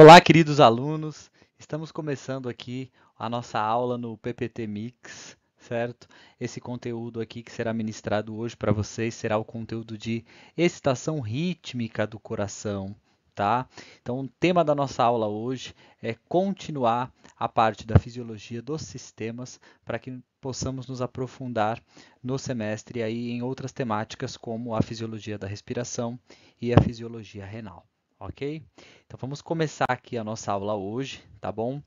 Olá, queridos alunos. Estamos começando aqui a nossa aula no PPT Mix, certo? Esse conteúdo aqui que será ministrado hoje para vocês será o conteúdo de excitação rítmica do coração, tá? Então, o tema da nossa aula hoje é continuar a parte da fisiologia dos sistemas para que possamos nos aprofundar no semestre aí em outras temáticas como a fisiologia da respiração e a fisiologia renal. Ok? Então vamos começar aqui a nossa aula hoje, tá bom?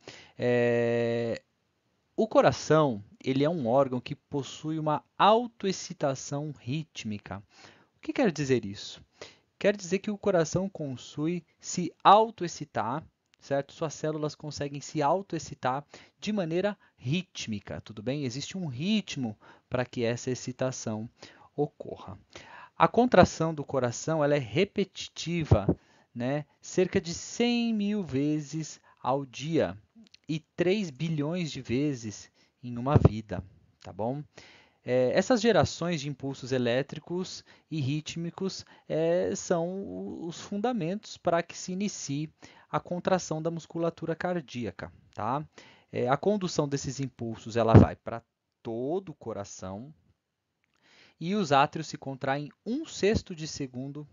O coração, ele é um órgão que possui uma autoexcitação rítmica. O que quer dizer isso? Quer dizer que o coração consegue se autoexcitar, certo? Suas células conseguem se autoexcitar de maneira rítmica, tudo bem? Existe um ritmo para que essa excitação ocorra. A contração do coração ela é repetitiva, né? Cerca de 100 mil vezes ao dia e 3 bilhões de vezes em uma vida, tá bom? Essas gerações de impulsos elétricos e rítmicos são os fundamentos para que se inicie a contração da musculatura cardíaca, tá? A condução desses impulsos ela vai para todo o coração, e os átrios se contraem 1/6 de segundo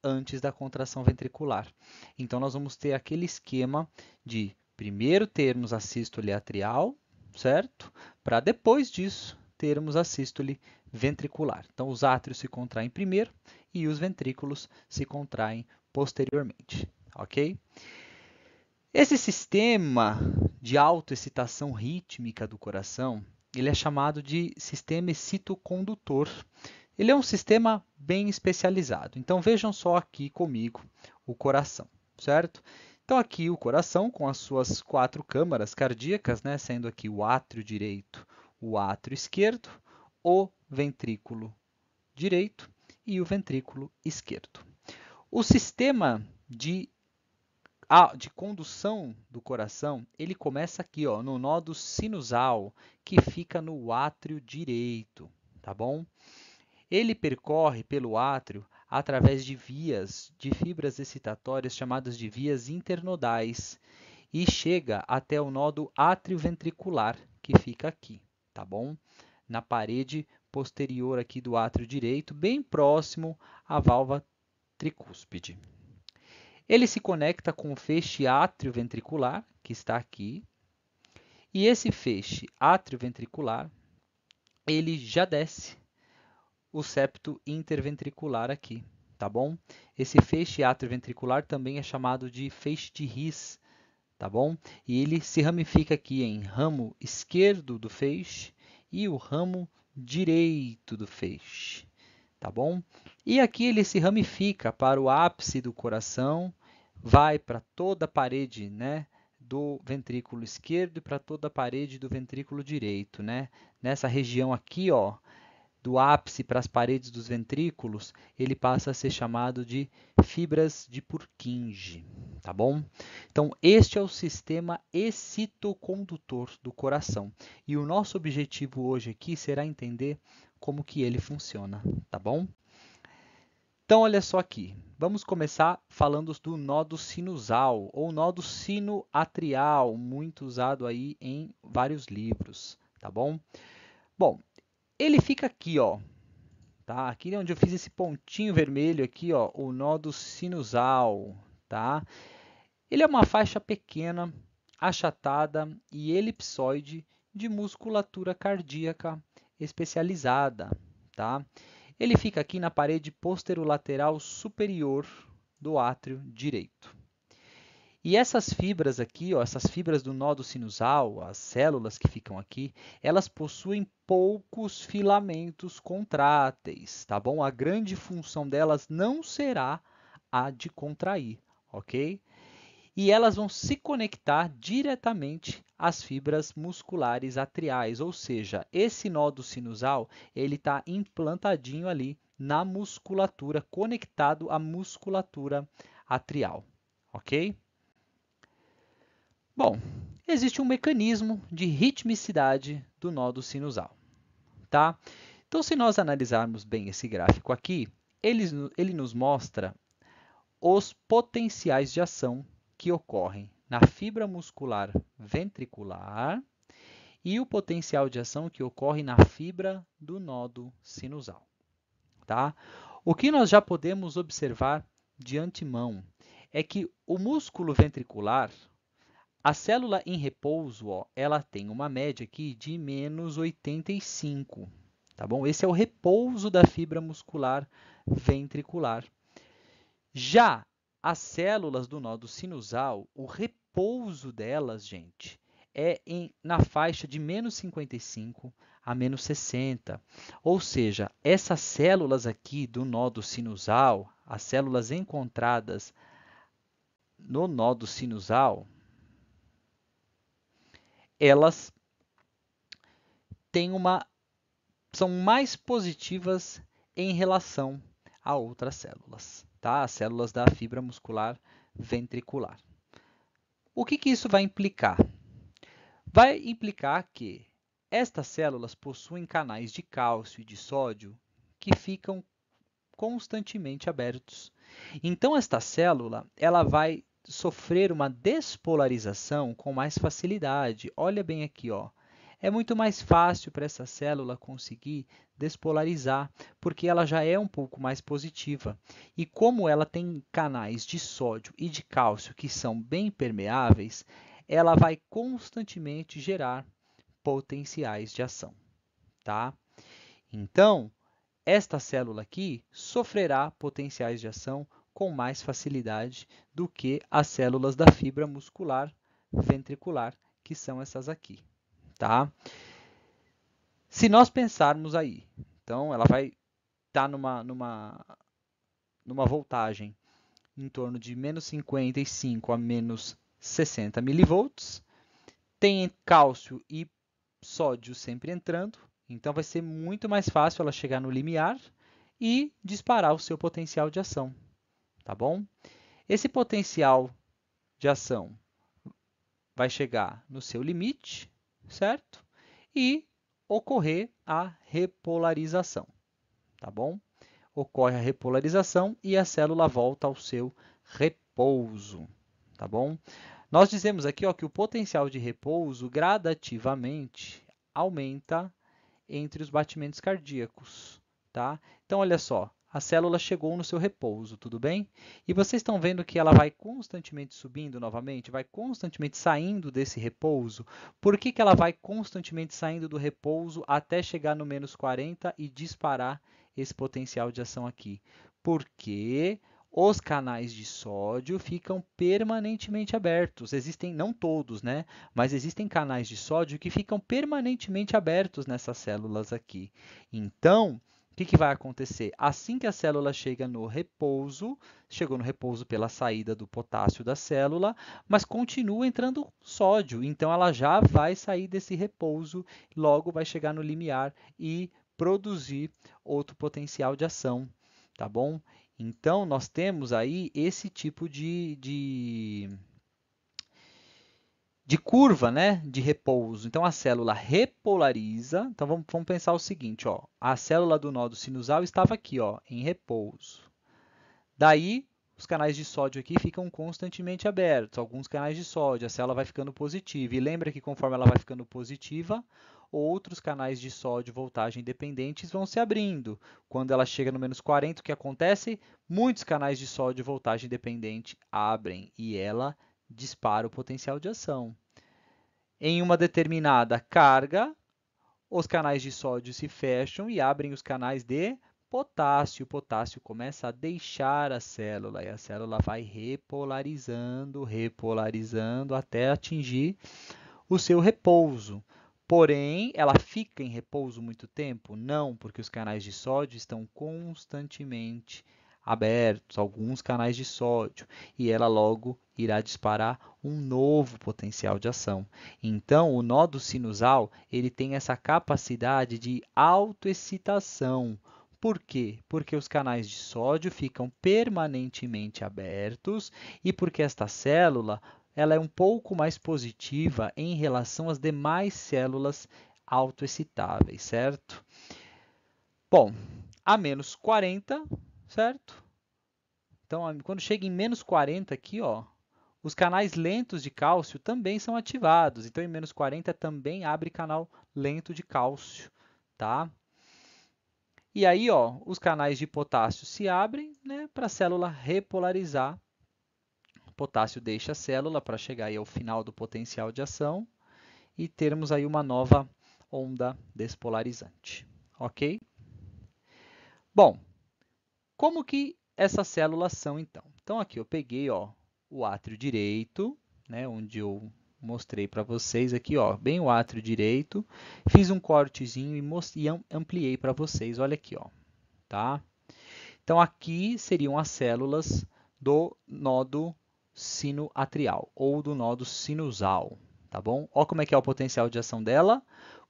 antes da contração ventricular. Então, nós vamos ter aquele esquema de primeiro termos a sístole atrial, certo? Para depois disso termos a sístole ventricular. Então, os átrios se contraem primeiro e os ventrículos se contraem posteriormente, ok? Esse sistema de autoexcitação rítmica do coração, ele é chamado de sistema excitocondutor. Ele é um sistema bem especializado. Então vejam só aqui comigo o coração, certo? Então aqui o coração com as suas 4 câmaras cardíacas, né, sendo aqui o átrio direito, o átrio esquerdo, o ventrículo direito e o ventrículo esquerdo. O sistema de condução do coração, ele começa aqui, ó, no nódo sinusal, que fica no átrio direito, tá bom? Ele percorre pelo átrio através de vias de fibras excitatórias chamadas de vias internodais e chega até o nódo atrioventricular, que fica aqui, tá bom? Na parede posterior aqui do átrio direito, bem próximo à válvula tricúspide. Ele se conecta com o feixe atrioventricular, que está aqui, e esse feixe atrioventricular, ele já desce o septo interventricular aqui, tá bom? Esse feixe atrioventricular também é chamado de feixe de His, tá bom? E ele se ramifica aqui em ramo esquerdo do feixe e o ramo direito do feixe, tá bom? E aqui ele se ramifica para o ápice do coração, vai para toda a parede, né, do ventrículo esquerdo e para toda a parede do ventrículo direito, né? Nessa região aqui, ó, do ápice para as paredes dos ventrículos, ele passa a ser chamado de fibras de Purkinje, tá bom? Então, este é o sistema excitocondutor do coração. E o nosso objetivo hoje aqui será entender como que ele funciona, tá bom? Então, olha só aqui. Vamos começar falando do nódo sinusal ou nódo sinoatrial, muito usado aí em vários livros, tá bom? Bom, ele fica aqui, ó, tá? Aqui onde eu fiz esse pontinho vermelho aqui, ó, o nódo sinusal, tá? Ele é uma faixa pequena, achatada e elipsoide de musculatura cardíaca especializada, tá? Ele fica aqui na parede posterolateral superior do átrio direito. E essas fibras aqui, ó, essas fibras do nódo sinusal, as células que ficam aqui, elas possuem poucos filamentos contráteis, tá bom? A grande função delas não será a de contrair, ok? E elas vão se conectar diretamente às fibras musculares atriais, ou seja, esse nódo sinusal ele está implantadinho ali na musculatura, conectado à musculatura atrial, ok? Bom, existe um mecanismo de ritmicidade do nódo sinusal, tá? Então, se nós analisarmos bem esse gráfico aqui, ele nos mostra os potenciais de ação que ocorrem na fibra muscular ventricular e o potencial de ação que ocorre na fibra do nodo sinusal. Tá? O que nós já podemos observar de antemão é que o músculo ventricular, a célula em repouso, ó, ela tem uma média aqui de menos 85. Tá bom? Esse é o repouso da fibra muscular ventricular. Já as células do nodo sinusal, o repouso delas, gente, é na faixa de menos 55 a menos 60. Ou seja, essas células aqui do nodo sinusal, as células encontradas no nodo sinusal, elas são mais positivas em relação a outras células, tá? As células da fibra muscular ventricular. O que isso vai implicar? Vai implicar que estas células possuem canais de cálcio e de sódio que ficam constantemente abertos. Então, esta célula ela vai sofrer uma despolarização com mais facilidade. Olha bem aqui, ó. É muito mais fácil para essa célula conseguir despolarizar, porque ela já é um pouco mais positiva. E como ela tem canais de sódio e de cálcio que são bem permeáveis, ela vai constantemente gerar potenciais de ação, tá? Então, esta célula aqui sofrerá potenciais de ação com mais facilidade do que as células da fibra muscular ventricular, que são essas aqui, tá? Se nós pensarmos aí, então ela vai estar numa voltagem em torno de menos 55 a menos 60 milivolts, tem cálcio e sódio sempre entrando, então vai ser muito mais fácil ela chegar no limiar e disparar o seu potencial de ação, tá bom? Esse potencial de ação vai chegar no seu limite, certo? E ocorrer a repolarização, tá bom? Ocorre a repolarização e a célula volta ao seu repouso, tá bom? Nós dizemos aqui, ó, que o potencial de repouso gradativamente aumenta entre os batimentos cardíacos, tá? Então, olha só, a célula chegou no seu repouso, tudo bem? E vocês estão vendo que ela vai constantemente subindo novamente, vai constantemente saindo desse repouso. Por que ela vai constantemente saindo do repouso até chegar no menos 40 e disparar esse potencial de ação aqui? Porque os canais de sódio ficam permanentemente abertos. Existem, não todos, né? Mas existem canais de sódio que ficam permanentemente abertos nessas células aqui. Então, o que vai acontecer? Assim que a célula chega no repouso, chegou no repouso pela saída do potássio da célula, mas continua entrando sódio, então ela já vai sair desse repouso, logo vai chegar no limiar e produzir outro potencial de ação, tá bom? Então, nós temos aí esse tipo de curva, né, de repouso. Então, a célula repolariza. Então, vamos pensar o seguinte, ó, a célula do nodo sinusal estava aqui, ó, em repouso. Daí, os canais de sódio aqui ficam constantemente abertos, alguns canais de sódio, a célula vai ficando positiva. E lembra que conforme ela vai ficando positiva, outros canais de sódio voltagem dependentes vão se abrindo. Quando ela chega no menos 40, o que acontece? Muitos canais de sódio voltagem dependente abrem e ela dispara o potencial de ação. Em uma determinada carga, os canais de sódio se fecham e abrem os canais de potássio. O potássio começa a deixar a célula e a célula vai repolarizando, repolarizando até atingir o seu repouso. Porém, ela fica em repouso muito tempo? Não, porque os canais de sódio estão constantemente abertos, alguns canais de sódio, e ela logo irá disparar um novo potencial de ação. Então, o nódo sinusal ele tem essa capacidade de autoexcitação. Por quê? Porque os canais de sódio ficam permanentemente abertos e porque esta célula ela é um pouco mais positiva em relação às demais células autoexcitáveis, certo? Bom, a menos 40, certo? Então, quando chega em menos 40 aqui, ó, Os canais lentos de cálcio também são ativados. Então, em menos 40 também abre canal lento de cálcio, tá? E aí, ó, os canais de potássio se abrem, né, para a célula repolarizar. O potássio deixa a célula para chegar aí ao final do potencial de ação e termos aí uma nova onda despolarizante, ok? Bom, como que essas células são então? Então aqui eu peguei, ó, o átrio direito, né, onde eu mostrei para vocês aqui, ó, bem o átrio direito, fiz um cortezinho e ampliei para vocês, olha aqui, ó, tá? Então aqui seriam as células do nodo sinoatrial ou do nodo sinusal, tá bom? Olha como é que é o potencial de ação dela.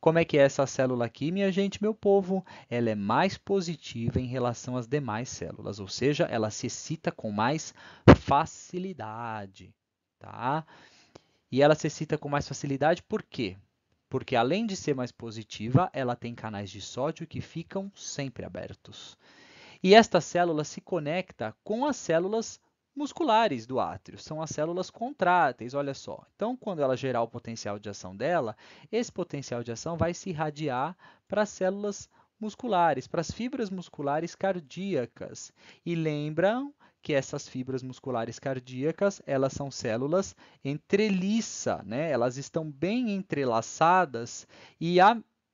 Como é que é essa célula aqui, minha gente, meu povo? Ela é mais positiva em relação às demais células, ou seja, ela se excita com mais facilidade, tá? E ela se excita com mais facilidade por quê? Porque além de ser mais positiva, ela tem canais de sódio que ficam sempre abertos. E esta célula se conecta com as células musculares do átrio, são as células contráteis, olha só. Então, quando ela gerar o potencial de ação dela, esse potencial de ação vai se irradiar para as células musculares, para as fibras musculares cardíacas. E lembram que essas fibras musculares cardíacas, elas são células entreliça, né? Elas estão bem entrelaçadas e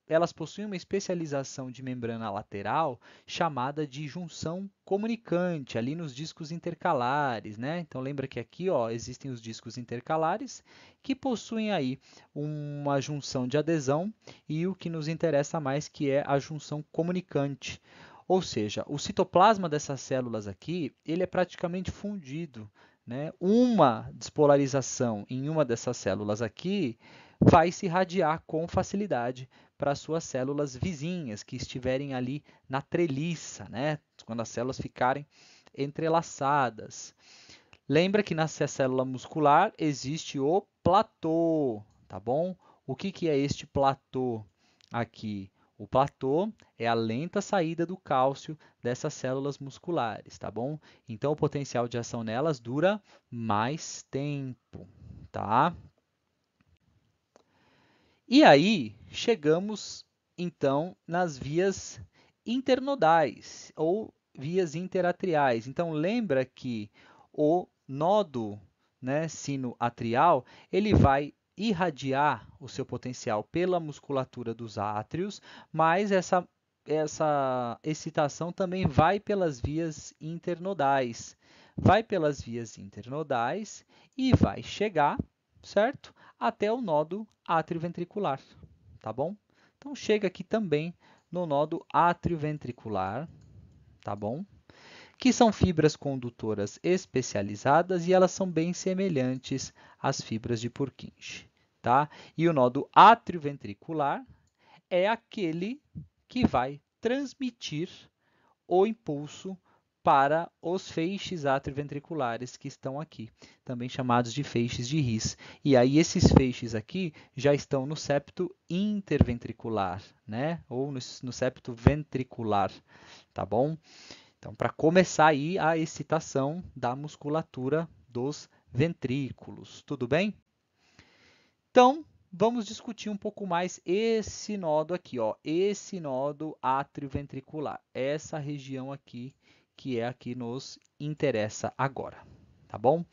elas possuem uma especialização de membrana lateral chamada de junção comunicante, ali nos discos intercalares, né? Então lembra que aqui, ó, existem os discos intercalares que possuem aí uma junção de adesão e o que nos interessa mais que é a junção comunicante. Ou seja, o citoplasma dessas células aqui, ele é praticamente fundido, né? Uma despolarização em uma dessas células aqui vai se irradiar com facilidade para as suas células vizinhas que estiverem ali na treliça, né? Quando as células ficarem entrelaçadas. Lembra que na célula muscular existe o platô, tá bom? O que é este platô aqui? O platô é a lenta saída do cálcio dessas células musculares, tá bom? Então, o potencial de ação nelas dura mais tempo, tá? E aí, chegamos então nas vias internodais ou vias interatriais. Então, lembra que o nodo, né, sinoatrial, ele vai irradiar o seu potencial pela musculatura dos átrios, mas essa excitação também vai pelas vias internodais. Vai pelas vias internodais e vai chegar, certo? Até o nodo atrioventricular, tá bom? Então chega aqui também no nodo atrioventricular, tá bom? Que são fibras condutoras especializadas e elas são bem semelhantes às fibras de Purkinje, tá? E o nodo atrioventricular é aquele que vai transmitir o impulso para os feixes atrioventriculares que estão aqui, também chamados de feixes de His. E aí esses feixes aqui já estão no septo interventricular, né? Ou no septo ventricular, tá bom? Então, para começar aí a excitação da musculatura dos ventrículos, tudo bem? Então, vamos discutir um pouco mais esse nodo aqui, ó, esse nodo atrioventricular, essa região aqui que é a que nos interessa agora, tá bom?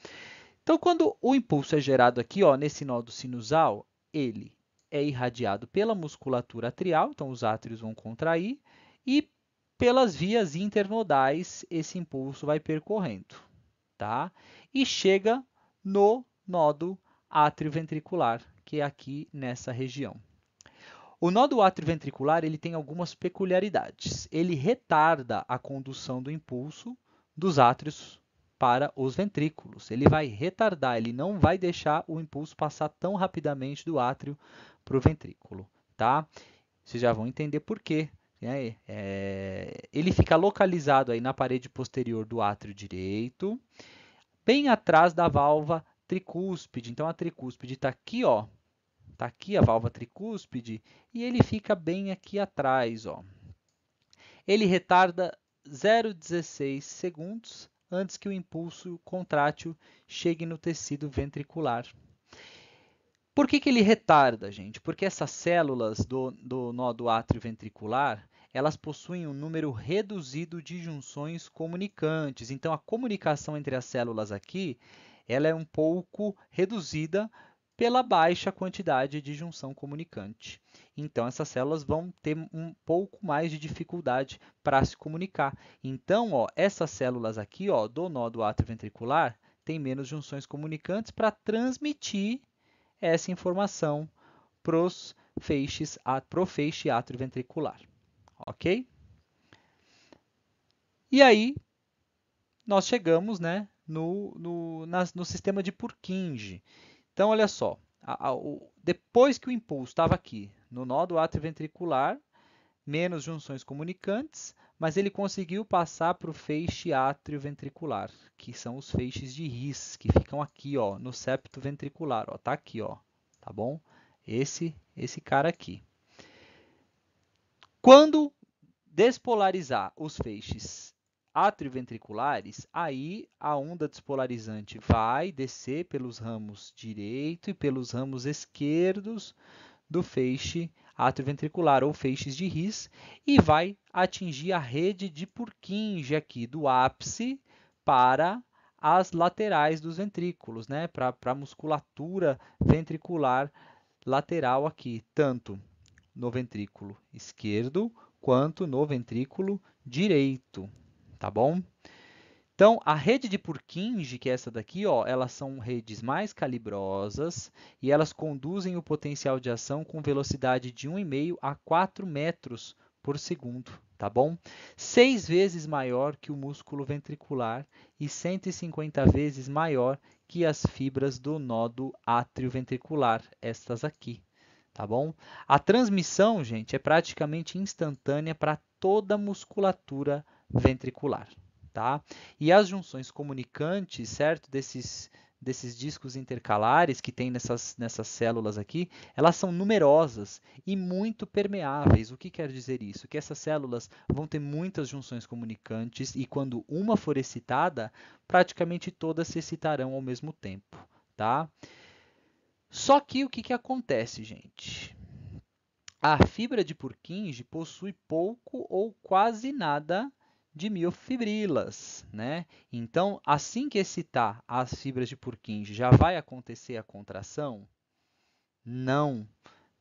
Então, quando o impulso é gerado aqui, ó, nesse nodo sinusal, ele é irradiado pela musculatura atrial, então os átrios vão contrair, e pelas vias internodais esse impulso vai percorrendo, tá? E chega no nodo atrioventricular, que é aqui nessa região. O nódo atrioventricular ele tem algumas peculiaridades. Ele retarda a condução do impulso dos átrios para os ventrículos. Ele vai retardar, ele não vai deixar o impulso passar tão rapidamente do átrio para o ventrículo, tá? Vocês já vão entender por quê. Né? Ele fica localizado aí na parede posterior do átrio direito, bem atrás da válvula tricúspide. Então, a tricúspide está aqui, ó. Está aqui a válvula tricúspide e ele fica bem aqui atrás, ó. Ele retarda 0,16 segundos antes que o impulso contrátil chegue no tecido ventricular. Por que ele retarda, gente? Porque essas células do nó do átrio ventricular, elas possuem um número reduzido de junções comunicantes. Então, a comunicação entre as células aqui, ela é um pouco reduzida pela baixa quantidade de junção comunicante. Então, essas células vão ter um pouco mais de dificuldade para se comunicar. Então, ó, essas células aqui, ó, do nó do átrio ventricular, têm menos junções comunicantes para transmitir essa informação pro feixe atrioventricular, ok? E aí, nós chegamos, né, no sistema de Purkinje. Então, olha só, depois que o impulso estava aqui no nó do átrio ventricular, menos junções comunicantes, mas ele conseguiu passar para o feixe atrioventricular, que são os feixes de His, que ficam aqui, ó, no septo ventricular, ó, tá aqui, ó, tá bom? Esse cara aqui. Quando despolarizar os feixes atrioventriculares, aí a onda despolarizante vai descer pelos ramos direito e pelos ramos esquerdos do feixe atrioventricular ou feixes de His e vai atingir a rede de Purkinje aqui do ápice para as laterais dos ventrículos, né? Para a musculatura ventricular lateral aqui, tanto no ventrículo esquerdo quanto no ventrículo direito, tá bom? Então, a rede de Purkinje, que é essa daqui, ó, elas são redes mais calibrosas e elas conduzem o potencial de ação com velocidade de 1,5 a 4 metros por segundo, tá bom? 6 vezes maior que o músculo ventricular e 150 vezes maior que as fibras do nódo atrioventricular, estas aqui, tá bom? A transmissão, gente, é praticamente instantânea para toda a musculatura ventricular. Tá? E as junções comunicantes, certo, desses discos intercalares que tem nessas células aqui, elas são numerosas e muito permeáveis. O que quer dizer isso? Que essas células vão ter muitas junções comunicantes e quando uma for excitada, praticamente todas se excitarão ao mesmo tempo. Tá? Só que o que acontece, gente? A fibra de Purkinje possui pouco ou quase nada de miofibrilas, né? Então, assim que excitar as fibras de Purkinje, já vai acontecer a contração? Não,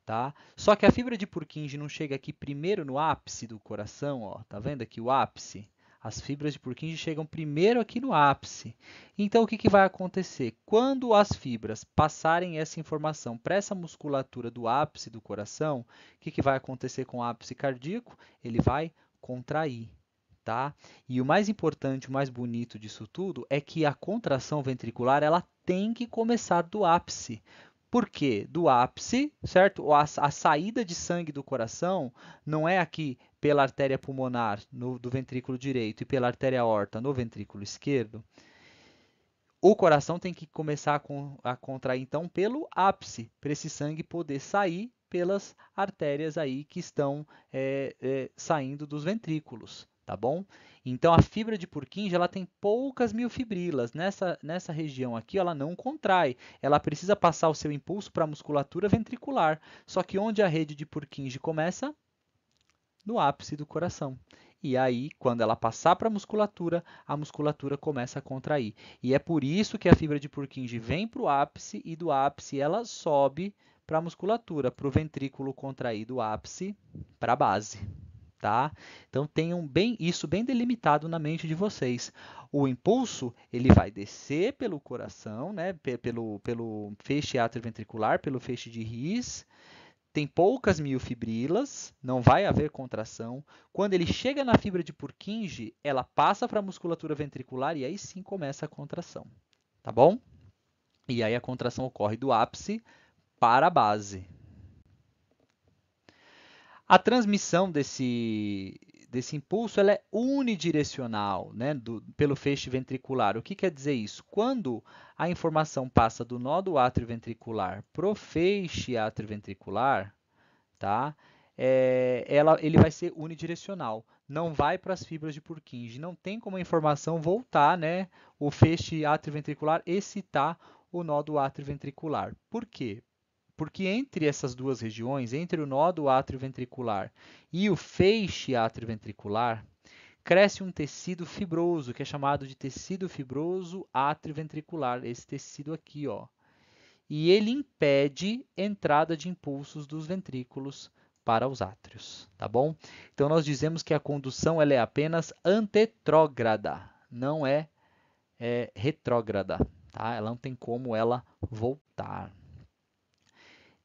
tá? Só que a fibra de Purkinje não chega aqui primeiro no ápice do coração, ó. Tá vendo aqui o ápice? As fibras de Purkinje chegam primeiro aqui no ápice. Então, o que vai acontecer? Quando as fibras passarem essa informação para essa musculatura do ápice do coração, o que vai acontecer com o ápice cardíaco? Ele vai contrair. Tá? E o mais importante, o mais bonito disso tudo é que a contração ventricular ela tem que começar do ápice. Por quê? Do ápice, certo? A saída de sangue do coração não é aqui pela artéria pulmonar do ventrículo direito e pela artéria aorta no ventrículo esquerdo. O coração tem que começar a contrair, então, pelo ápice, para esse sangue poder sair pelas artérias aí que estão saindo dos ventrículos, tá bom? Então, a fibra de Purkinje ela tem poucas miofibrilas. Nessa região aqui, ela não contrai. Ela precisa passar o seu impulso para a musculatura ventricular. Só que onde a rede de Purkinje começa? No ápice do coração. E aí, quando ela passar para a musculatura começa a contrair. E é por isso que a fibra de Purkinje vem para o ápice e do ápice ela sobe para a musculatura, para o ventrículo contrair do ápice para a base. Tá? Então tenham isso bem delimitado na mente de vocês. O impulso ele vai descer pelo coração, né? pelo feixe atrioventricular, pelo feixe de His, tem poucas miofibrilas, não vai haver contração. Quando ele chega na fibra de Purkinje, ela passa para a musculatura ventricular e aí sim começa a contração. Tá bom? E aí a contração ocorre do ápice para a base. A transmissão desse impulso ela é unidirecional, né, pelo feixe ventricular. O que quer dizer isso? Quando a informação passa do nó do átrio ventricular para o feixe atrioventricular, tá? ele vai ser unidirecional, não vai para as fibras de Purkinje. Não tem como a informação voltar, né, o feixe atrioventricular excitar o nó do atrioventricular. Por quê? Porque entre essas duas regiões, entre o nó do atrioventricular e o feixe atrioventricular, cresce um tecido fibroso, que é chamado de tecido fibroso atrioventricular, esse tecido aqui, ó. E ele impede entrada de impulsos dos ventrículos para os átrios, tá bom? Então nós dizemos que a condução ela é apenas antetrógrada, não é retrógrada, tá? Ela não tem como ela voltar.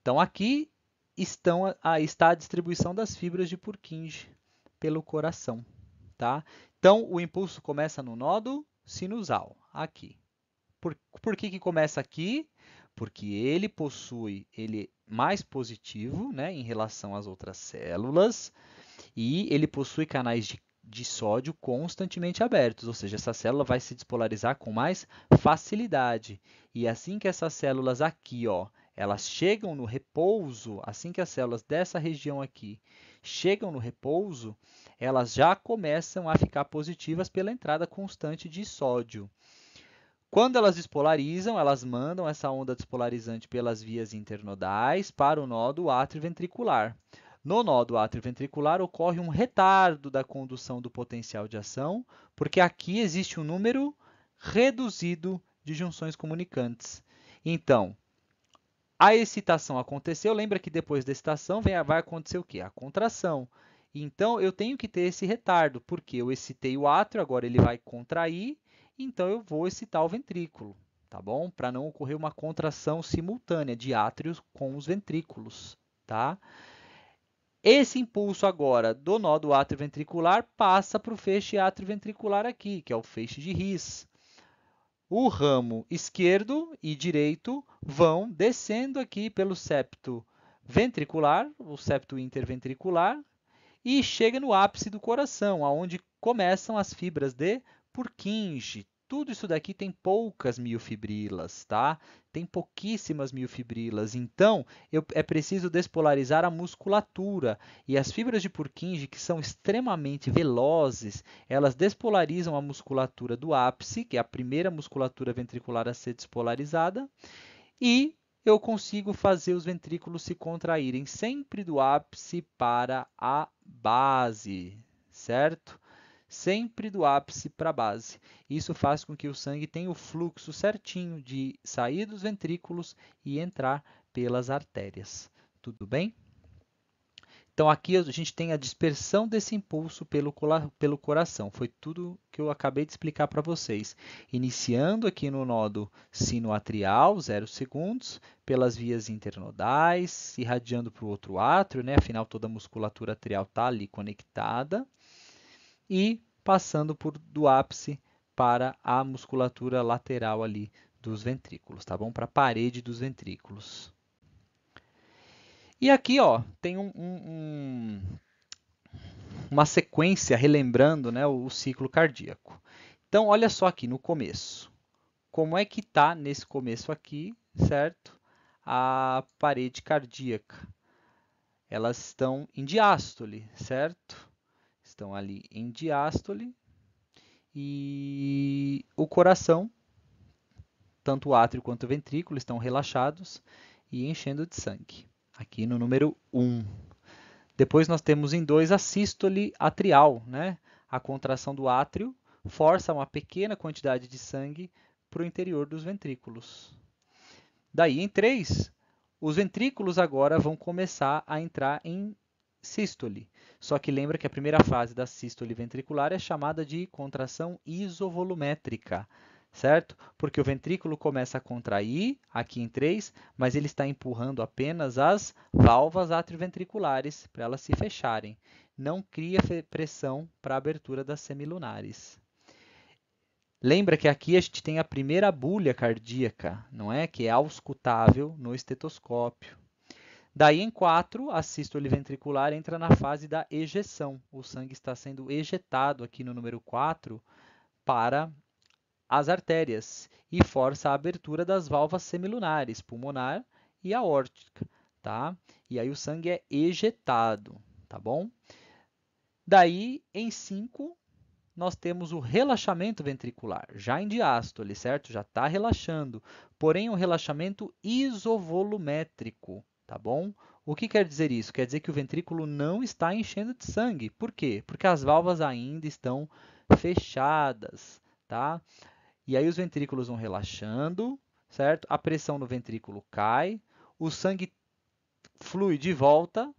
Então aqui está a distribuição das fibras de Purkinje pelo coração, tá? Então o impulso começa no nódo sinusal, aqui. Por que começa aqui? Porque ele é mais positivo, né, em relação às outras células, e ele possui canais de sódio constantemente abertos, ou seja, essa célula vai se despolarizar com mais facilidade. E assim que essas células aqui, ó, elas chegam no repouso, assim que as células dessa região aqui chegam no repouso, elas já começam a ficar positivas pela entrada constante de sódio. Quando elas despolarizam, elas mandam essa onda despolarizante pelas vias internodais para o nódo atrioventricular. No nódo atrioventricular ocorre um retardo da condução do potencial de ação, porque aqui existe um número reduzido de junções comunicantes. Então, a excitação aconteceu, lembra que depois da excitação vai acontecer o quê? A contração. Então, eu tenho que ter esse retardo, porque eu excitei o átrio, agora ele vai contrair, então eu vou excitar o ventrículo, tá bom? Para não ocorrer uma contração simultânea de átrios com os ventrículos, tá? Esse impulso agora do nó do átrio ventricular passa para o feixe atrioventricular aqui, que é o feixe de His. O ramo esquerdo e direito vão descendo aqui pelo septo ventricular, o septo interventricular, e chega no ápice do coração, aonde começam as fibras de Purkinje. Tudo isso daqui tem poucas miofibrilas, tá? Tem pouquíssimas miofibrilas. Então, é preciso despolarizar a musculatura. E as fibras de Purkinje, que são extremamente velozes, elas despolarizam a musculatura do ápice, que é a primeira musculatura ventricular a ser despolarizada, e eu consigo fazer os ventrículos se contraírem sempre do ápice para a base, certo? Sempre do ápice para a base. Isso faz com que o sangue tenha o fluxo certinho de sair dos ventrículos e entrar pelas artérias. Tudo bem? Então, aqui a gente tem a dispersão desse impulso pelo coração. Foi tudo que eu acabei de explicar para vocês. Iniciando aqui no nódo sinoatrial, 0 segundos, pelas vias internodais, irradiando para o outro átrio, né? Afinal, toda a musculatura atrial está ali conectada. E passando do ápice para a musculatura lateral ali dos ventrículos, tá bom? Para a parede dos ventrículos. E aqui, ó, tem uma sequência relembrando, né, o ciclo cardíaco. Então, olha só aqui no começo. Como é que está nesse começo aqui, certo? A parede cardíaca. Elas estão em diástole, certo? Estão ali em diástole. E o coração, tanto o átrio quanto o ventrículo, estão relaxados e enchendo de sangue. Aqui no número 1. Depois nós temos em 2 a sístole atrial, né? A contração do átrio força uma pequena quantidade de sangue para o interior dos ventrículos. Daí, em 3, os ventrículos agora vão começar a entrar em sístole. Só que lembra que a primeira fase da sístole ventricular é chamada de contração isovolumétrica, certo? Porque o ventrículo começa a contrair aqui em 3, mas ele está empurrando apenas as válvulas atrioventriculares para elas se fecharem. Não cria pressão para a abertura das semilunares. Lembra que aqui a gente tem a primeira bulha cardíaca, não é? Que é auscultável no estetoscópio. Daí, em 4, a sístole ventricular entra na fase da ejeção. O sangue está sendo ejetado aqui no número 4 para as artérias e força a abertura das válvulas semilunares, pulmonar e aórtica. tá? E aí o sangue é ejetado, tá bom? Daí, em 5, nós temos o relaxamento ventricular, já em diástole, certo? Já está relaxando, porém um relaxamento isovolumétrico, tá bom? O que quer dizer isso? Quer dizer que o ventrículo não está enchendo de sangue. Por quê? Porque as válvulas ainda estão fechadas, tá? E aí os ventrículos vão relaxando, certo? A pressão no ventrículo cai, o sangue flui de volta,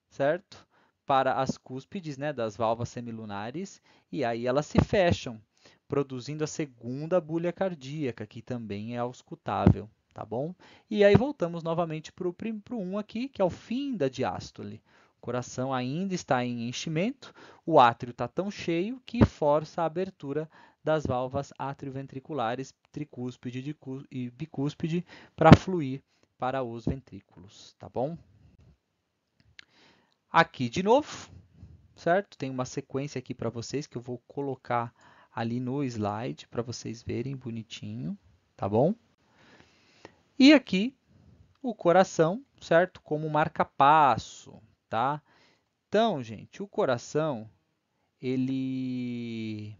certo? Para as cúspides, né, das válvulas semilunares, e aí elas se fecham, produzindo a segunda bulha cardíaca, que também é auscultável, tá bom? E aí voltamos novamente para o 1 aqui, que é o fim da diástole. O coração ainda está em enchimento, o átrio está tão cheio que força a abertura das válvulas atrioventriculares, tricúspide e bicúspide, para fluir para os ventrículos, tá bom? Aqui de novo, certo? Tem uma sequência aqui para vocês que eu vou colocar ali no slide para vocês verem bonitinho, tá bom? E aqui o coração, certo? Como marca-passo, tá? Então, gente, o coração, ele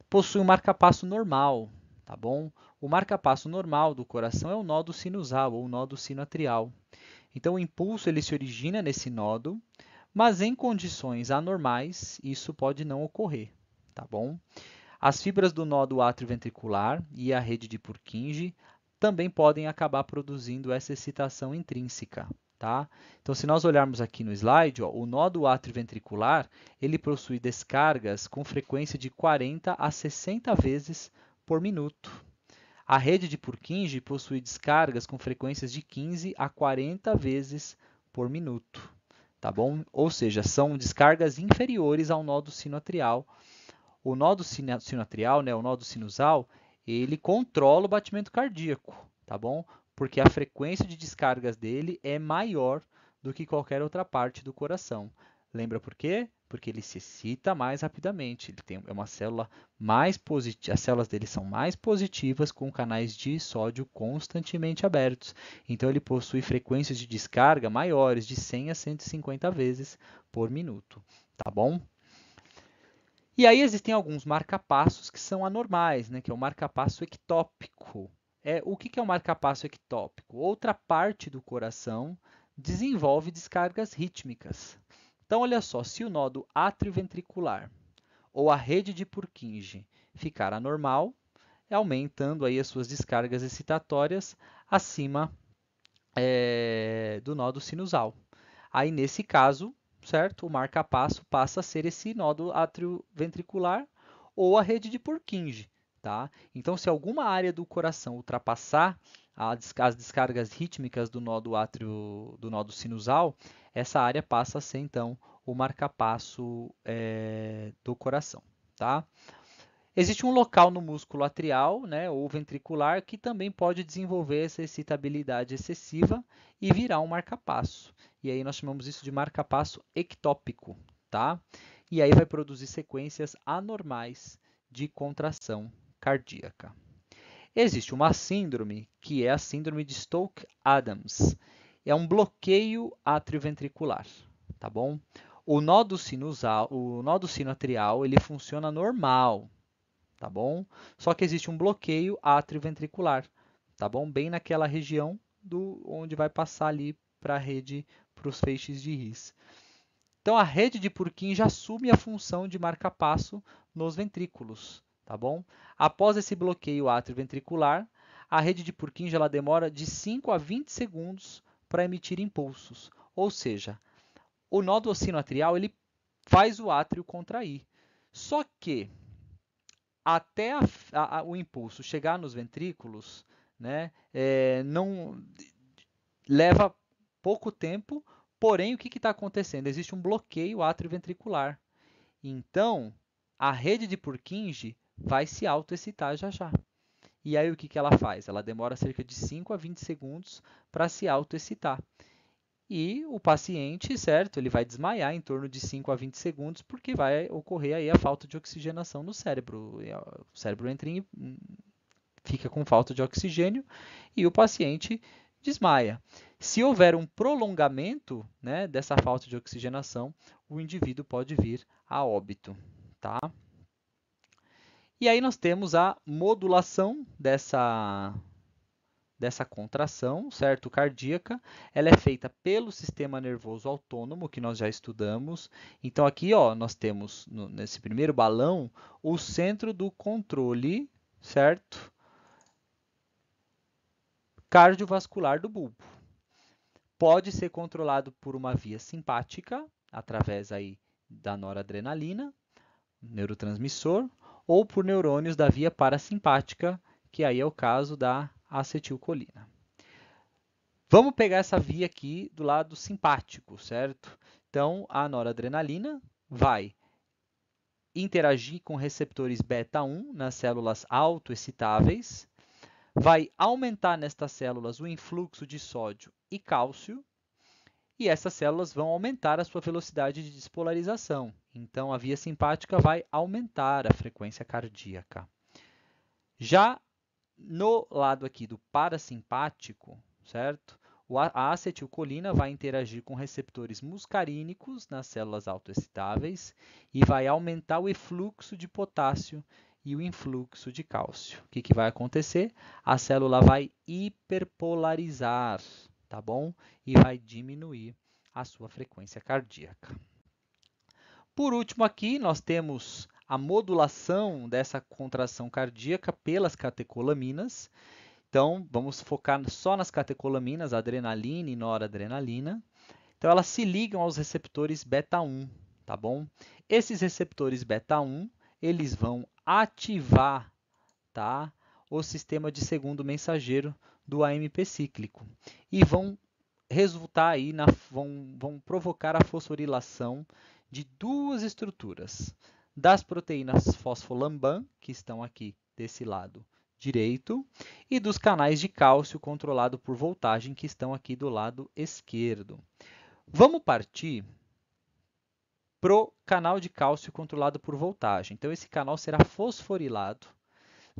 possui um marca-passo normal, tá bom? O marca-passo normal do coração é o nódo sinusal ou nódo sinoatrial. Então, o impulso ele se origina nesse nódo, mas em condições anormais isso pode não ocorrer, tá bom? As fibras do nódo atrioventricular e a rede de Purkinje também podem acabar produzindo essa excitação intrínseca, tá? Então, se nós olharmos aqui no slide, ó, o nódo atrioventricular ele possui descargas com frequência de 40 a 60 vezes por minuto. A rede de Purkinje possui descargas com frequências de 15 a 40 vezes por minuto, tá bom? Ou seja, são descargas inferiores ao nódo sinoatrial. O nódo sinoatrial, né, o nódo sinusal, ele controla o batimento cardíaco, tá bom? Porque a frequência de descargas dele é maior do que qualquer outra parte do coração. Lembra por quê? Porque ele se excita mais rapidamente. É uma célula mais positiva, as células dele são mais positivas com canais de sódio constantemente abertos. Então ele possui frequências de descarga maiores, de 100 a 150 vezes por minuto, tá bom? E aí existem alguns marcapassos que são anormais, né? Que é o marcapasso ectópico. O que é o marcapasso ectópico? Outra parte do coração desenvolve descargas rítmicas. Então, olha só, se o nódo atrioventricular ou a rede de Purkinje ficar anormal, aumentando aí as suas descargas excitatórias acima do nódo sinusal. Aí, nesse caso, certo? O marca-passo passa a ser esse nódo atrioventricular ou a rede de Purkinje, tá? Então, se alguma área do coração ultrapassar as descargas rítmicas do nódo sinusal, essa área passa a ser, então, o marca-passo do coração, tá? Existe um local no músculo atrial, né, ou ventricular, que também pode desenvolver essa excitabilidade excessiva e virar um marca-passo. E aí nós chamamos isso de marca-passo ectópico, tá? E aí vai produzir sequências anormais de contração cardíaca. Existe uma síndrome, que é a síndrome de Stokes-Adams. É um bloqueio atrioventricular, tá bom? O nódo sinoatrial, ele funciona normal, tá bom? Só que existe um bloqueio atrioventricular, tá bom? Bem naquela região onde vai passar ali para a rede, para os feixes de His. Então, a rede de Purkinje assume a função de marca-passo nos ventrículos, tá bom? Após esse bloqueio atrioventricular, a rede de Purkinje ela demora de 5 a 20 segundos para emitir impulsos, ou seja, o nódo sinoatrial ele faz o átrio contrair. Só que até o impulso chegar nos ventrículos, né, não leva pouco tempo, porém o que está acontecendo? Existe um bloqueio atrioventricular. Então, a rede de Purkinje vai se autoexcitar já já. E aí o que ela faz? Ela demora cerca de 5 a 20 segundos para se autoexcitar. E o paciente, certo, ele vai desmaiar em torno de 5 a 20 segundos, porque vai ocorrer aí a falta de oxigenação no cérebro. O cérebro fica com falta de oxigênio e o paciente desmaia. Se houver um prolongamento, né, dessa falta de oxigenação, o indivíduo pode vir a óbito, tá? E aí nós temos a modulação dessa contração, certo? Cardíaca. Ela é feita pelo sistema nervoso autônomo, que nós já estudamos. Então, aqui, ó, nós temos, nesse primeiro balão, o centro do controle, certo? Cardiovascular do bulbo. Pode ser controlado por uma via simpática, através aí da noradrenalina, neurotransmissor, ou por neurônios da via parasimpática, que aí é o caso da acetilcolina. Vamos pegar essa via aqui do lado simpático, certo? Então, a noradrenalina vai interagir com receptores beta-1 nas células autoexcitáveis, vai aumentar nestas células o influxo de sódio e cálcio, e essas células vão aumentar a sua velocidade de despolarização. Então, a via simpática vai aumentar a frequência cardíaca. Já no lado aqui do parasimpático, certo? A acetilcolina vai interagir com receptores muscarínicos nas células autoexcitáveis e vai aumentar o efluxo de potássio e o influxo de cálcio. O que vai acontecer? A célula vai hiperpolarizar, tá bom? E vai diminuir a sua frequência cardíaca. Por último aqui, nós temos a modulação dessa contração cardíaca pelas catecolaminas. Então, vamos focar só nas catecolaminas, adrenalina e noradrenalina. Então, elas se ligam aos receptores beta-1, tá bom? Esses receptores beta-1, eles vão ativar, tá, o sistema de segundo mensageiro do AMP cíclico e vão resultar aí, vão provocar a fosforilação de duas estruturas, das proteínas fosfolamban, que estão aqui desse lado direito, e dos canais de cálcio controlado por voltagem, que estão aqui do lado esquerdo. Vamos partir para o canal de cálcio controlado por voltagem. Então, esse canal será fosforilado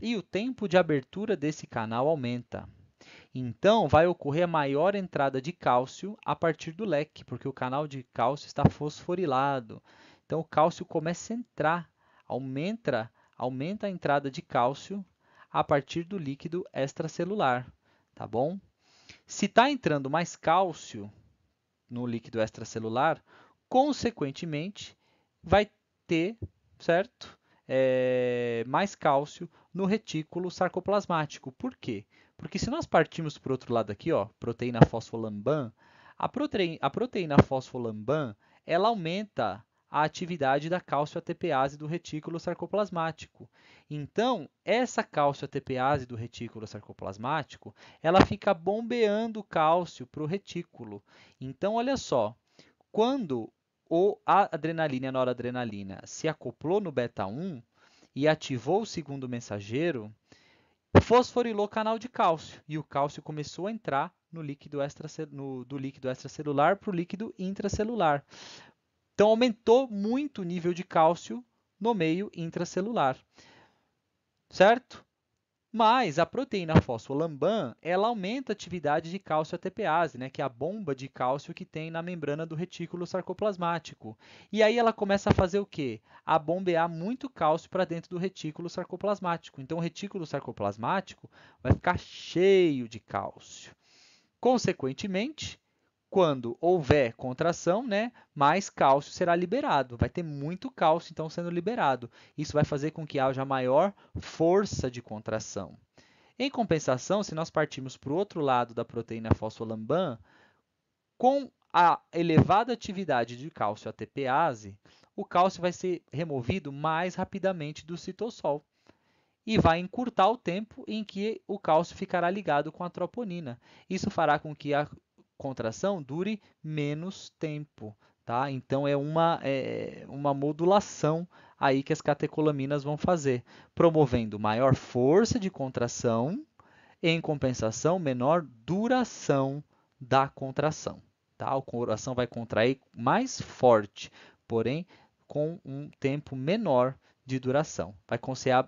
e o tempo de abertura desse canal aumenta. Então, vai ocorrer a maior entrada de cálcio a partir do leque, porque o canal de cálcio está fosforilado. Então, o cálcio começa a entrar, aumenta a entrada de cálcio a partir do líquido extracelular, tá bom? Se está entrando mais cálcio no líquido extracelular, consequentemente, vai ter, certo? Mais cálcio no retículo sarcoplasmático. Por quê? Porque se nós partirmos para o outro lado aqui, ó, proteína fosfolamban, a proteína fosfolamban, ela aumenta a atividade da cálcio-ATPase do retículo sarcoplasmático. Então, essa cálcio-ATPase do retículo sarcoplasmático, ela fica bombeando cálcio para o retículo. Então, olha só, quando a adrenalina e a noradrenalina se acoplou no beta-1 e ativou o segundo mensageiro, fosforilou o canal de cálcio e o cálcio começou a entrar no líquido do líquido extracelular para o líquido intracelular. Então, aumentou muito o nível de cálcio no meio intracelular, certo? Mas a proteína fosfolamban, ela aumenta a atividade de cálcio-ATPase, né, que é a bomba de cálcio que tem na membrana do retículo sarcoplasmático. E aí ela começa a fazer o quê? A bombear muito cálcio para dentro do retículo sarcoplasmático. Então, o retículo sarcoplasmático vai ficar cheio de cálcio. Consequentemente, quando houver contração, né, mais cálcio será liberado. Vai ter muito cálcio, então, sendo liberado. Isso vai fazer com que haja maior força de contração. Em compensação, se nós partirmos para o outro lado da proteína fosfolamban, com a elevada atividade de cálcio ATPase, o cálcio vai ser removido mais rapidamente do citossol e vai encurtar o tempo em que o cálcio ficará ligado com a troponina. Isso fará com que a contração dure menos tempo, tá? Então é uma modulação aí que as catecolaminas vão fazer, promovendo maior força de contração, em compensação, menor duração da contração, tá? O coração vai contrair mais forte, porém com um tempo menor de duração.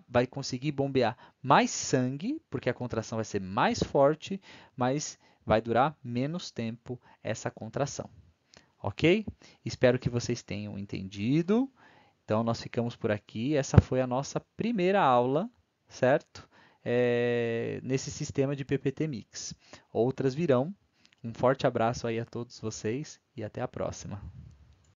Vai conseguir bombear mais sangue, porque a contração vai ser mais forte, mas vai durar menos tempo essa contração. Ok? Espero que vocês tenham entendido. Então, nós ficamos por aqui. Essa foi a nossa primeira aula, certo? Nesse sistema de PPT Mix. Outras virão. Um forte abraço aí a todos vocês e até a próxima.